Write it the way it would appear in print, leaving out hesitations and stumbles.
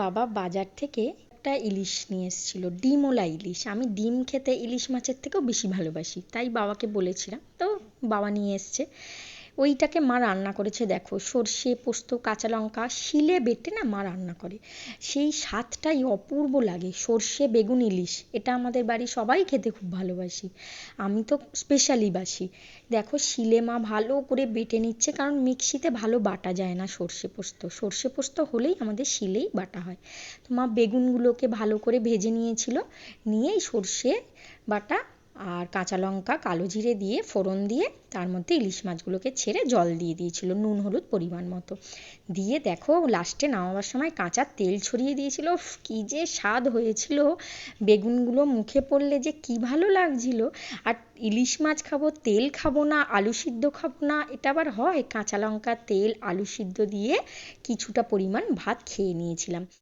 বাবা বাজার থেকে একটা ইলিশ নিয়ে এসেছিল, ডিমওলা ইলিশ। আমি ডিম খেতে ইলিশ মাছের থেকেও বেশি ভালোবাসি, তাই বাবাকে বলেছিলাম, তো বাবা নিয়ে এসছে। ওইটাকে মা রান্না করেছে, দেখো সর্ষে পোস্ত কাঁচা লঙ্কা শিলে বেটে না মা রান্না করে, সেই স্বাদটাই অপূর্ব লাগে। সর্ষে বেগুন ইলিশ, এটা আমাদের বাড়ি সবাই খেতে খুব ভালোবাসি, আমি তো স্পেশালি বাসি। দেখো শিলে মা ভালো করে বেটে নিচ্ছে, কারণ মিক্সিতে ভালো বাটা যায় না সর্ষে পোস্ত, সর্ষে পোস্ত হলেই আমাদের শিলেই বাটা হয়। তো মা বেগুনগুলোকে ভালো করে ভেজে নিয়েছিল, নিয়েই সর্ষে বাটা আর কাঁচা লঙ্কা কালো জিরে দিয়ে ফোড়ন দিয়ে তার মধ্যে ইলিশ মাছগুলোকে ছেড়ে জল দিয়ে দিয়েছিল, নুন হলুদ পরিমাণ মতো দিয়ে। দেখো লাস্টে নামাবার সময় কাঁচা তেল ছড়িয়ে দিয়েছিল, কী যে স্বাদ হয়েছিল, বেগুনগুলো মুখে পড়লে যে কী ভালো লাগছিল। আর ইলিশ মাছ খাবো, তেল খাবো না, আলু সিদ্ধ খাবো না, এটা আবার হয়? কাঁচা লঙ্কা তেল আলু সিদ্ধ দিয়ে কিছুটা পরিমাণ ভাত খেয়ে নিয়েছিলাম।